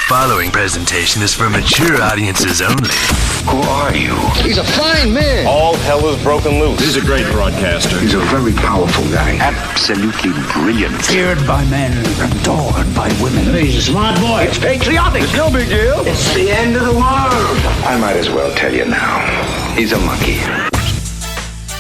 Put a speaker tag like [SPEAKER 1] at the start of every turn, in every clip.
[SPEAKER 1] following presentation is for mature audiences only.
[SPEAKER 2] Who are you?
[SPEAKER 3] He's a fine man.
[SPEAKER 4] All hell is broken loose.
[SPEAKER 5] He's a great broadcaster.
[SPEAKER 2] He's a very powerful guy. Absolutely brilliant.
[SPEAKER 6] Feared by men, adored by women.
[SPEAKER 3] He's a smart boy.
[SPEAKER 6] It's patriotic.
[SPEAKER 3] It's no big deal.
[SPEAKER 6] It's the end of the world.
[SPEAKER 2] I might as well tell you now. He's a monkey.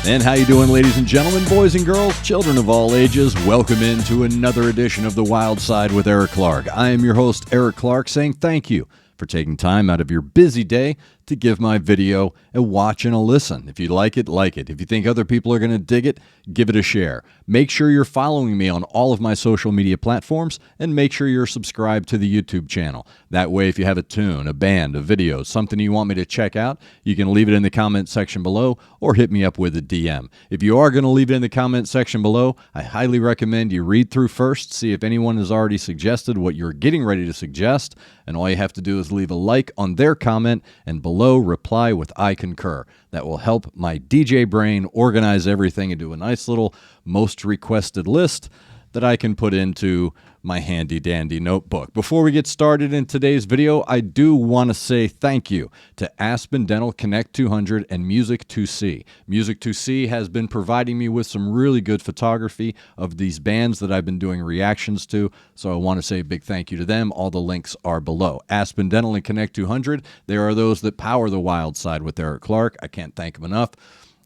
[SPEAKER 7] And how you doing, ladies and gentlemen, boys and girls, children of all ages? Welcome into another edition of The Wild Side with Eric Clark. I am your host, Eric Clark, saying thank you for taking time out of your busy day to give my video a watch and a listen. If you like it, like it. If you think other people are going to dig it, give it a share. Make sure you're following me on all of my social media platforms, and make sure you're subscribed to the YouTube channel. That way, if you have a tune, a band, a video, something you want me to check out, you can leave it in the comment section below or hit me up with a DM. If you are going to leave it in the comment section below, I highly recommend you read through first, see if anyone has already suggested what you're getting ready to suggest, and all you have to do is leave a like on their comment, and below reply with I concur. That will help my DJ brain organize everything into a nice little most requested list that I can put into my handy dandy notebook. Before we get started in today's video, I do want to say thank you to Aspen Dental Connect 200 and Music 2C. Music 2C has been providing me with some really good photography of these bands that I've been doing reactions to, so I want to say a big thank you to them. All the links are below. Aspen Dental and Connect 200, there are those that power the wild side with Eric Clark. I can't thank them enough,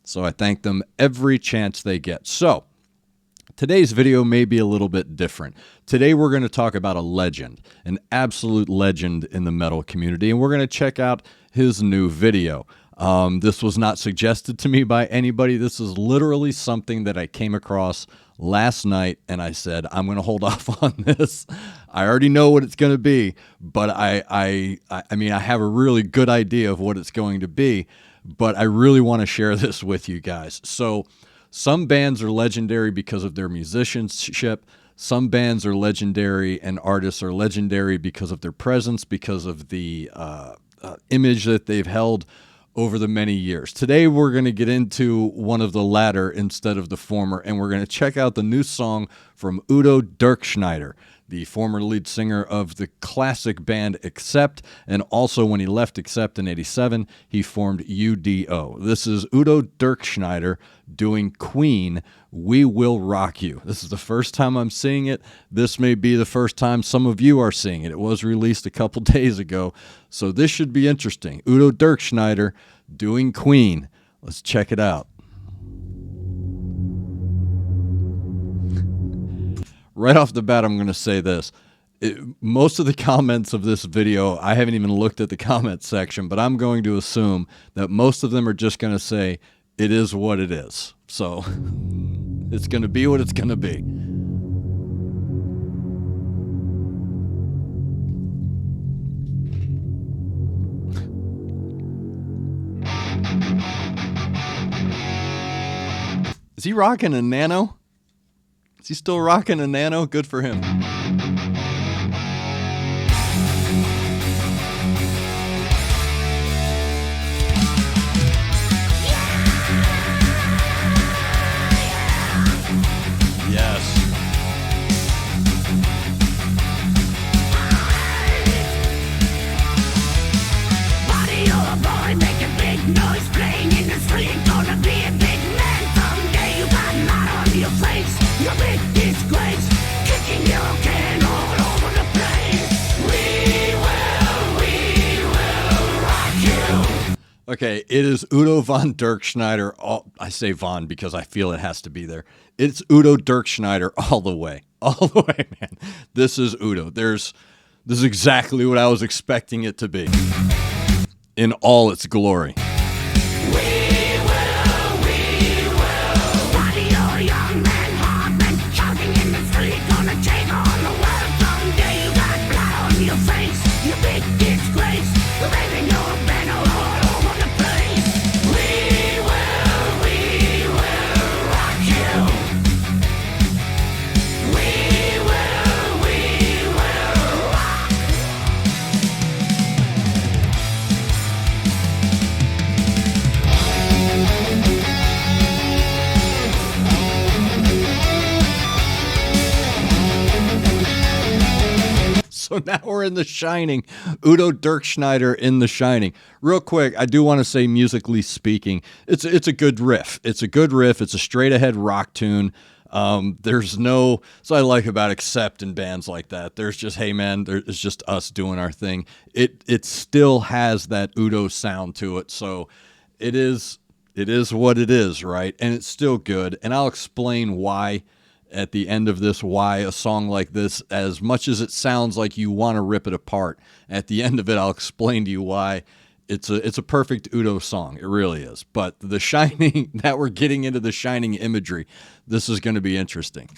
[SPEAKER 7] so I thank them every chance they get. So, today's video may be a little bit different. Today we're going to talk about a legend, an absolute legend in the metal community, and we're going to check out his new video. This was not suggested to me by anybody. This is literally something that I came across last night, and I said, I'm going to hold off on this. I already know what it's going to be, but I mean, I have a really good idea of what it's going to be, but I really want to share this with you guys. So, some bands are legendary because of their musicianship. Some bands are legendary and artists are legendary because of their presence, because of the image that they've held over the many years. Today, we're going to get into one of the latter instead of the former, and we're going to check out the new song from UDO DIRKSCHNEIDER, the former lead singer of the classic band Accept, and also when he left Accept in '87, he formed UDO. This is UDO DIRKSCHNEIDER doing Queen, We Will Rock You. This is the first time I'm seeing it. This may be the first time some of you are seeing it. It was released a couple days ago, so this should be interesting. UDO DIRKSCHNEIDER doing Queen. Let's check it out. Right off the bat, I'm going to say this. Most of the comments of this video, I haven't even looked at the comment section, but I'm going to assume that most of them are just going to say, it is what it is. So, it's going to be what it's going to be. Is he rocking a Nano? Is he still rocking a Nano? Good for him. Yes.
[SPEAKER 8] Body of a boy, make a big noise, playing in the street, gonna be a big man someday. You got mud on your face, your big disgrace, kicking your can all over the place. We will rock you.
[SPEAKER 7] Okay, it is Udo von Dirkschneider. I say von because I feel it has to be there. It's Udo Dirkschneider all the way. All the way, man. This is Udo. This is exactly what I was expecting it to be. In all its glory. So now we're in The Shining. Udo Dirkschneider in The Shining. Real quick, I do want to say, musically speaking, it's a good riff. It's a good riff. It's a straight ahead rock tune. There's no, so I like about Accept and bands like that. There's just, hey man, it's just us doing our thing. It still has that Udo sound to it. So it is what it is, right? And it's still good. And I'll explain why at the end of this, why a song like this, as much as it sounds like you want to rip it apart, at the end of it, I'll explain to you why it's a perfect Udo song. It really is. But The Shining, that we're getting into The Shining imagery, this is going to be interesting.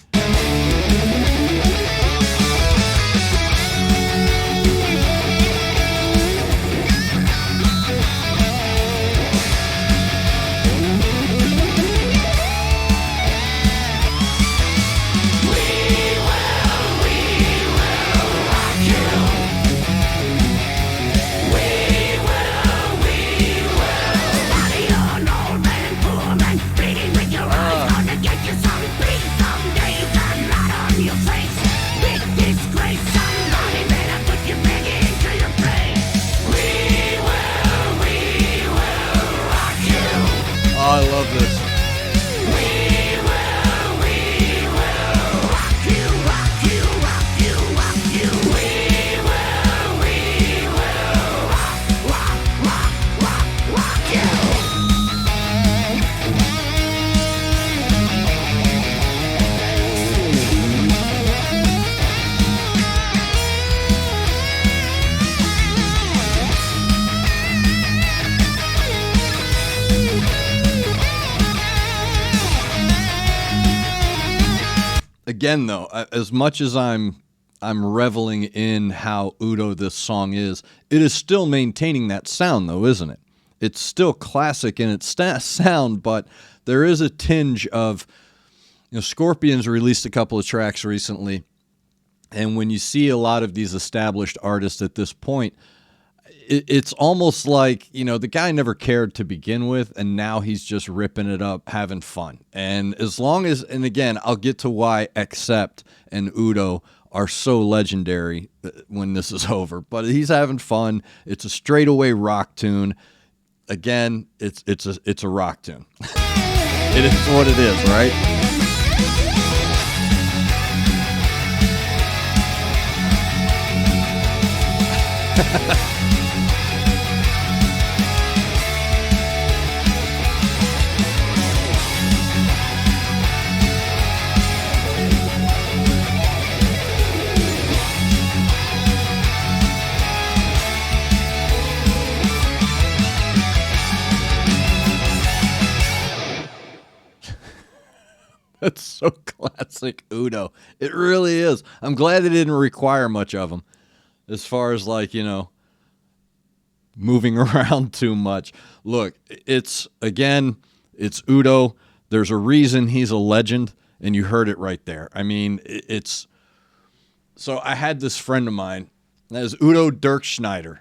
[SPEAKER 7] I love this. Again, though, as much as I'm reveling in how Udo this song is, it is still maintaining that sound, though, isn't it? It's still classic in its sound, but there is a tinge of, Scorpions released a couple of tracks recently, and when you see a lot of these established artists at this point, it's almost like, the guy never cared to begin with, and now he's just ripping it up, having fun. And as long as, and again, I'll get to why Accept and Udo are so legendary when this is over, but he's having fun. It's a straightaway rock tune. Again, it's a rock tune. It is what it is, right? That's so classic Udo. It really is. I'm glad they didn't require much of him as far as moving around too much. Look, it's Udo. There's a reason he's a legend, and you heard it right there. I mean, so I had this friend of mine, that is Udo Dirkschneider.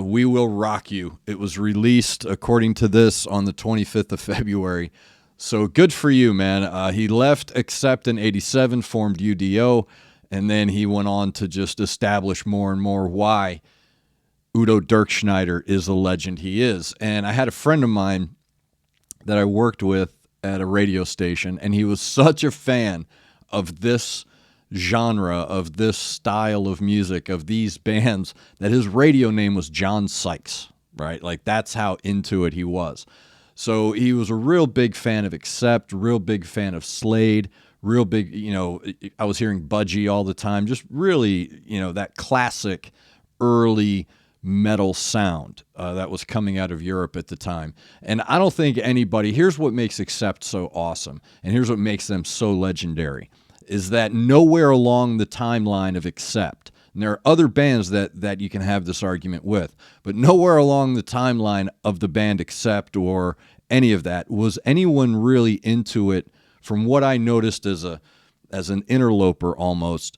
[SPEAKER 7] We Will Rock You. It was released, according to this, on the 25th of February. So good for you, man. He left Accept in 87, formed UDO, and then he went on to just establish more and more why Udo Dirkschneider is the legend he is. And I had a friend of mine that I worked with at a radio station, and he was such a fan of this genre, of this style of music, of these bands, that his radio name was John Sykes, right? Like, that's how into it he was. So he was a real big fan of Accept, real big fan of Slade, real big, I was hearing Budgie all the time, just really, that classic early metal sound that was coming out of Europe at the time. And I don't think anybody, here's what makes Accept so awesome, and here's what makes them so legendary, is that nowhere along the timeline of Accept, and there are other bands that you can have this argument with, but nowhere along the timeline of the band Accept or any of that was anyone really into it. From what I noticed as an interloper almost,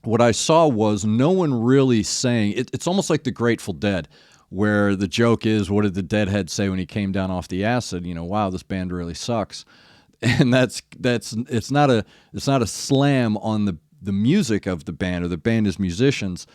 [SPEAKER 7] what I saw was no one really saying, it's almost like the Grateful Dead, where the joke is, what did the Deadhead say when he came down off the acid? Wow, this band really sucks. And it's not a slam on the music of the band or the band as musicians,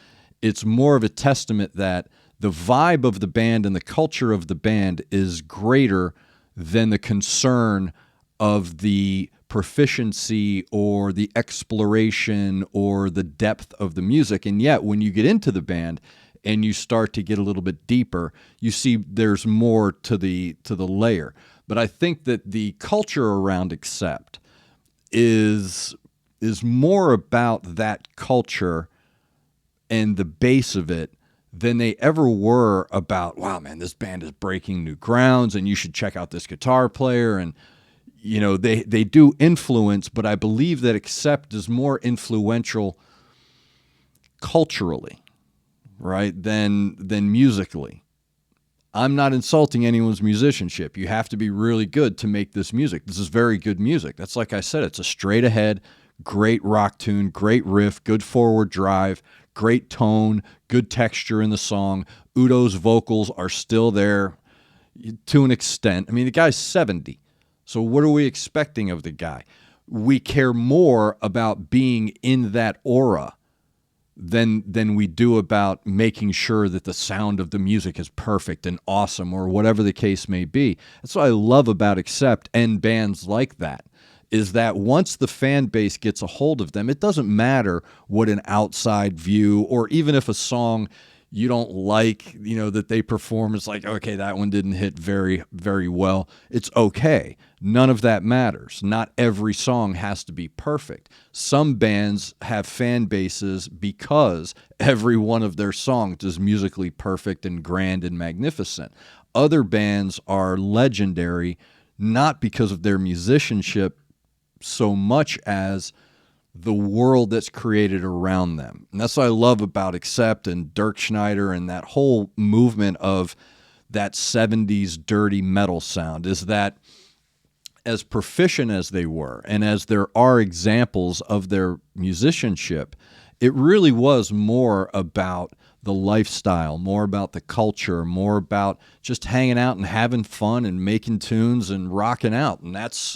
[SPEAKER 7] it's more of a testament that the vibe of the band and the culture of the band is greater than the concern of the proficiency or the exploration or the depth of the music. And yet, when you get into the band and you start to get a little bit deeper, you see there's more to the layer. But I think that the culture around Accept is more about that culture and the base of it than they ever were about, wow, man, this band is breaking new grounds and you should check out this guitar player. And, you know, they do influence, but I believe that Accept is more influential culturally, right, than musically. I'm not insulting anyone's musicianship. You have to be really good to make this music. This is very good music. That's, like I said, it's a straight ahead, great rock tune, great riff, good forward drive, great tone, good texture in the song. Udo's vocals are still there to an extent. I mean, the guy's 70. So what are we expecting of the guy? We care more about being in that aura than we do about making sure that the sound of the music is perfect and awesome or whatever the case may be. That's what I love about Accept and bands like that, is that once the fan base gets a hold of them, it doesn't matter what an outside view, or even if a song you don't like, you know, that they perform, it's like, okay, that one didn't hit very, very well. It's okay. None of that matters. Not every song has to be perfect. Some bands have fan bases because every one of their songs is musically perfect and grand and magnificent. Other bands are legendary not because of their musicianship so much as the world that's created around them. And that's what I love about Accept and DIRKSCHNEIDER and that whole movement of that 70s dirty metal sound, is that as proficient as they were and as there are examples of their musicianship, it really was more about the lifestyle, more about the culture, more about just hanging out and having fun and making tunes and rocking out. And that's,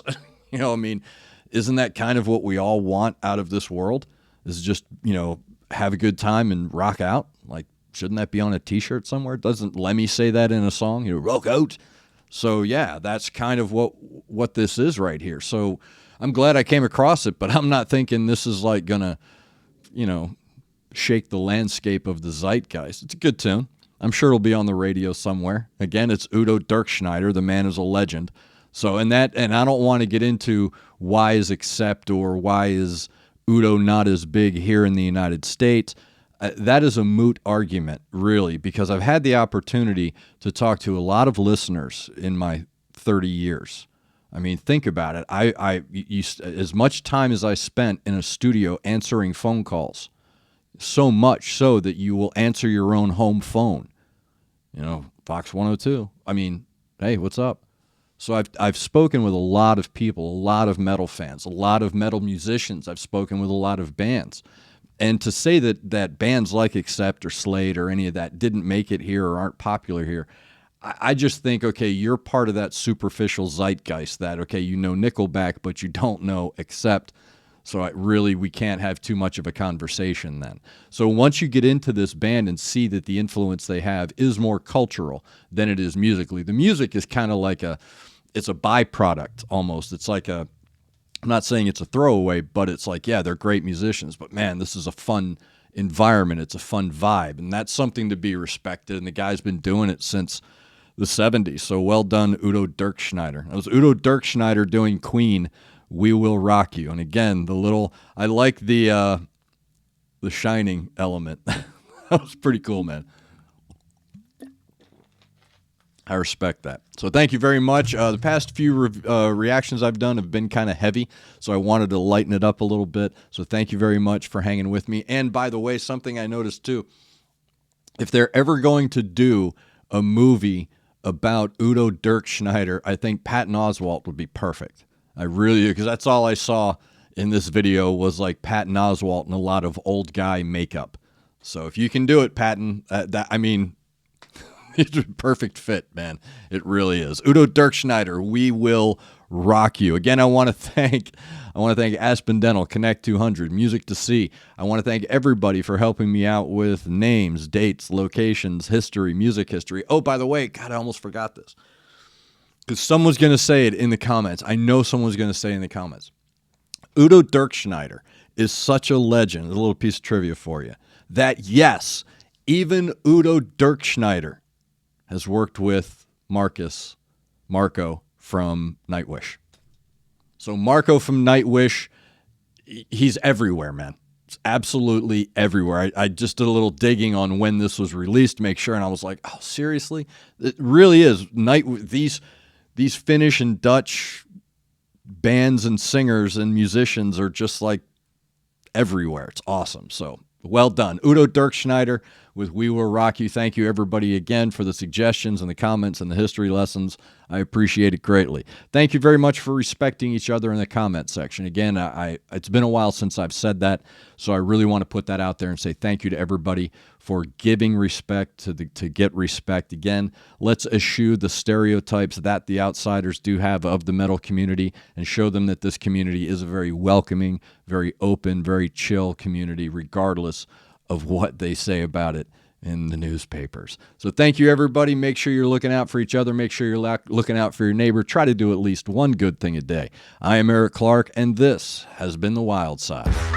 [SPEAKER 7] you know, I mean, isn't that kind of what we all want out of this world? Is just, you know, have a good time and rock out? Like, shouldn't that be on a t-shirt somewhere? Doesn't Lemmy say that in a song? You know, rock out. So yeah, that's kind of what this is right here. So I'm glad I came across it, but I'm not thinking this is like gonna, you know, shake the landscape of the zeitgeist. It's a good tune. I'm sure it'll be on the radio somewhere. Again, it's Udo DIRKSCHNEIDER. The man is a legend. So, and I don't want to get into why is Accept or why is Udo not as big here in the United States. That is a moot argument, really, because I've had the opportunity to talk to a lot of listeners in my 30 years. I mean, think about it. As much time as I spent in a studio answering phone calls, so much so that you will answer your own home phone. You know, Fox 102. I mean, hey, what's up? So I've spoken with a lot of people, a lot of metal fans, a lot of metal musicians. I've spoken with a lot of bands. And to say that bands like Accept or Slade or any of that didn't make it here or aren't popular here, I just think, okay, you're part of that superficial zeitgeist that, okay, you know Nickelback, but you don't know Accept. So we can't have too much of a conversation then. So once you get into this band and see that the influence they have is more cultural than it is musically, the music is kind of like it's a byproduct almost. It's like I'm not saying it's a throwaway, but it's like, yeah, they're great musicians, but man, this is a fun environment. It's a fun vibe, and that's something to be respected, and the guy's been doing it since the 70s. So well done, Udo DIRKSCHNEIDER. That was Udo DIRKSCHNEIDER doing Queen, We Will Rock You. And again, I like the Shining element. That was pretty cool, man. I respect that. So thank you very much. The past few reactions I've done have been kind of heavy, so I wanted to lighten it up a little bit. So thank you very much for hanging with me. And by the way, something I noticed too, if they're ever going to do a movie about Udo DIRKSCHNEIDER, I think Patton Oswalt would be perfect. I really do, because that's all I saw in this video was like Patton Oswalt and a lot of old guy makeup. So if you can do it, Patton, it's a perfect fit, man. It really is. Udo DIRKSCHNEIDER, We Will rock you. Again, I want to thank Aspen Dental, Connect 200, Music to See. I want to thank everybody for helping me out with names, dates, locations, history, music history. Oh, by the way, God, I almost forgot this. Because someone's going to say it in the comments. I know someone's going to say it in the comments. UDO DIRKSCHNEIDER is such a legend. A little piece of trivia for you. That, yes, even UDO DIRKSCHNEIDER has worked with Marco from Nightwish. So Marco from Nightwish, he's everywhere, man. It's absolutely everywhere. I just did a little digging on when this was released to make sure, and I was like, oh, seriously? It really is. These Finnish and Dutch bands and singers and musicians are just like everywhere. It's awesome. So well done. UDO DIRKSCHNEIDER with We Will Rock You. Thank you, everybody, again, for the suggestions and the comments and the history lessons. I appreciate it greatly. Thank you very much for respecting each other in the comment section. Again, it's been a while since I've said that, so I really want to put that out there and say thank you to everybody for giving respect to get respect. Again, let's eschew the stereotypes that the outsiders do have of the metal community and show them that this community is a very welcoming, very open, very chill community, regardless of what they say about it in the newspapers. So thank you, everybody. Make sure you're looking out for each other. Make sure you're looking out for your neighbor. Try to do at least one good thing a day. I am Eric Clark, and this has been The Wild Side.